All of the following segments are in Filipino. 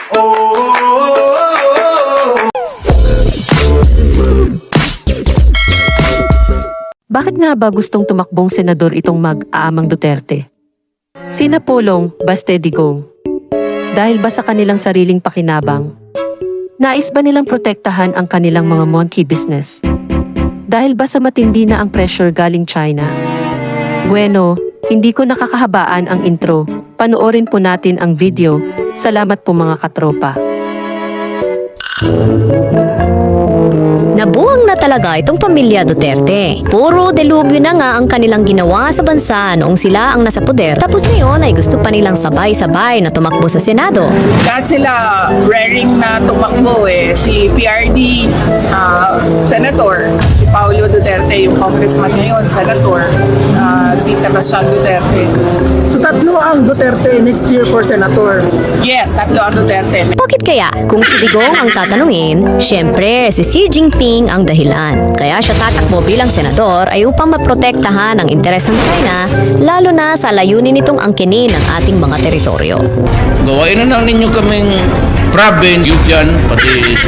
Bakit nga ba gustong tumakbong senador itong mag-aamang Duterte? Sina Pulong, Bastedigo. Dahil ba sa kanilang sariling pakinabang? Nais ba nilang protektahan ang kanilang mga monkey business? Dahil ba sa matindi na ang pressure galing China? Bueno, hindi ko nakakahabaan ang intro. Panoorin po natin ang video. Salamat po mga katropa. Nabuwang na talaga itong pamilya Duterte. Puro delubyo na nga ang kanilang ginawa sa bansa noong sila ang nasa poder. Tapos ngayon ay gusto pa nilang sabay-sabay na tumakbo sa Senado. Lahat sila raring na tumakbo Si PRD, Senator. Si Paulo Duterte, yung congressman ngayon, Senator. Si Sebastian Duterte. So tatlo ang Duterte next year for Senator. Yes, tatlo ang Duterte. Bakit kaya? Kung si Digong ang tatanungin, syempre si Xi Jinping ang dahilan. Kaya siya tatakbo bilang senador ay upang maprotektahan ang interes ng China, lalo na sa layunin nitong angkinin ng ating mga teritoryo. Gawain na lang ninyo kaming province, Yubian, pati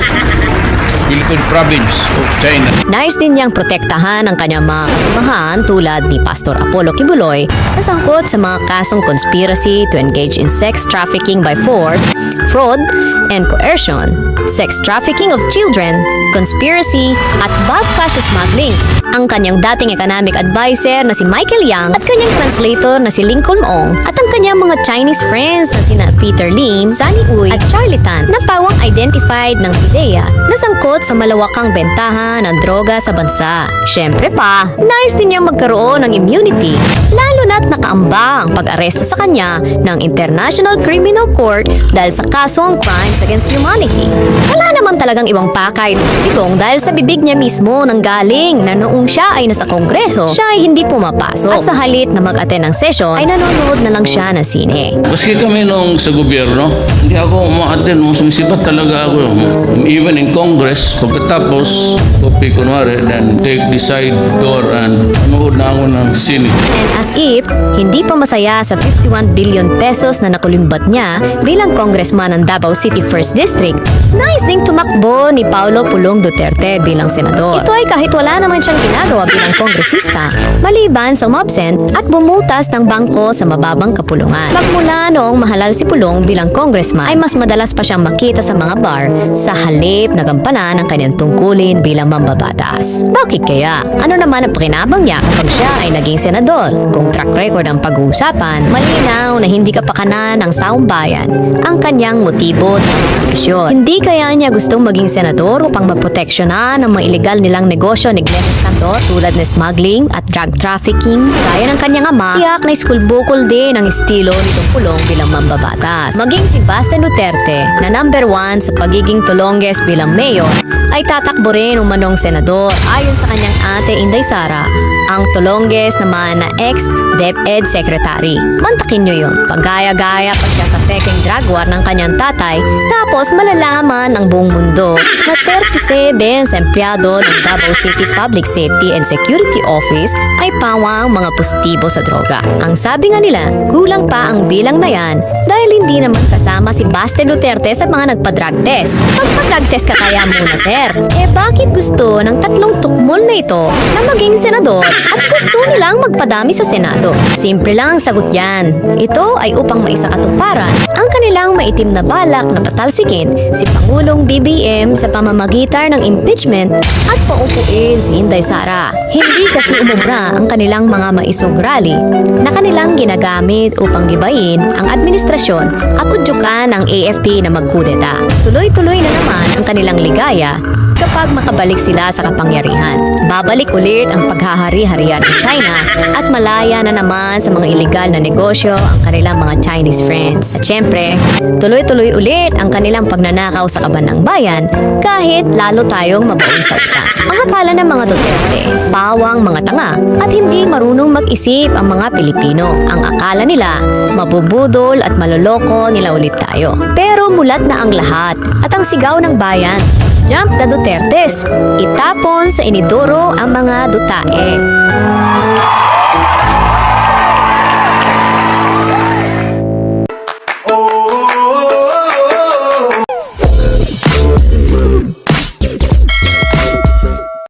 Philippine Province of China. Nais din niyang protektahan ang kanyang mga kasamahan tulad ni Pastor Apollo Kibuloy na sangkot sa mga kasong conspiracy to engage in sex trafficking by force, fraud, and coercion, sex trafficking of children, conspiracy, at bulk cash smuggling. Ang kanyang dating economic advisor na si Michael Yang at kanyang translator na si Lincoln Ong at ang kanyang mga Chinese friends na sina Peter Lim, Sunny Uy at Charlie Tan na pawang identified ng PIDEA na sangkot sa malawakang bentahan ng droga sa bansa. Syempre pa, nais din niyang magkaroon ng immunity, lalo na't nakaamba ang pag-aresto sa kanya ng International Criminal Court dahil sa kasong crimes against humanity. Wala naman talagang ibang pakay si Digong dahil sa bibig niya mismo nang galing na noong siya ay nasa kongreso, siya ay hindi pumapasok. At sa halip na mag-attend ng session, ay nanonood na lang siya ng sine. Maski kami nung sa gobyerno, hindi ako ma-attend, sumisipat talaga ako. Even in Congress, pagkatapos, copy kunwari, then take the side door and manood na ako ng sine. And as if, hindi pa masaya sa 51 billion pesos na nakulimbat niya bilang congressman ng Davao City 1st District, nais ding tumakbo ni Paulo Pulong Duterte bilang senador. Ito ay kahit wala naman siyang ginagawa bilang kongresista, maliban sa umabsent at bumutas ng bangko sa mababang kapulungan. Magmula noong mahalal si Pulong bilang congressman, ay mas madalas pa siyang makita sa mga bar sa halip na gampanan ng kanyang tungkulin bilang mambabatas. Bakit kaya? Ano naman ang pakinabang niya kapag siya ay naging senador? Kung track record ang pag-uusapan, malinaw na hindi kapakanan ng taong bayan ang kanyang motibo sa ambisyon. Hindi kaya niya gustong maging senador upang maproteksyonan ang mga illegal nilang negosyo ni Glenn Escandor tulad ng smuggling at drug trafficking? Gaya ng kanyang ama, tiyak na iskulbukol din ang estilo nitong Pulong bilang mambabatas. Maging si Baste Duterte na number 1 sa pagiging tulongges bilang mayor, ay tatakbo rin umanong senador ayon sa kanyang ate Inday Sara, ang tulongges naman na ex-DepEd Secretary. Mantakin nyo yun, paggaya-gaya pagka sa peking drug war ng kanyang tatay, tapos malalaman ng buong mundo na 37 sa empleyado ng Davao City Public Safety and Security Office ay pawang mga positibo sa droga. Ang sabi nga nila, kulang pa ang bilang na yan dahil hindi naman kasama si Baste Duterte sa mga nagpa-drug test. Magpa-drug test ka kaya muna, sir. Bakit gusto ng tatlong tukmol na ito na maging senador at gusto nilang magpadami sa Senado? Simple lang ang sagot yan. Ito ay upang maisakatuparan ang kanilang maitim na balak na patalsikin si Pangulong BBM sa pamamagitan ng impeachment at paupuin si Inday Sara. Hindi kasi umubra ang kanilang mga maisog rally na kanilang ginagamit upang gibayin ang administrasyon at udyukan ng AFP na magkudeta. Tuloy-tuloy na naman ang kanilang ligaya kapag makabalik sila sa kapangyarihan. Babalik ulit ang paghahari-harian ng China at malaya na naman sa mga illegal na negosyo ang kanilang mga Chinese friends. At syempre, tuloy-tuloy ulit ang kanilang pagnanakaw sa kaban ng bayan kahit lalo tayong mabaon sa utang. Ang akala ng mga Duterte, pawang mga tanga at hindi marunong mag-isip ang mga Pilipino. Ang akala nila, mabubudol at maloloko nila ulit tayo. Pero mulat na ang lahat at ang sigaw ng bayan, jump the Dutertes, itapon sa inidoro ang mga dutae.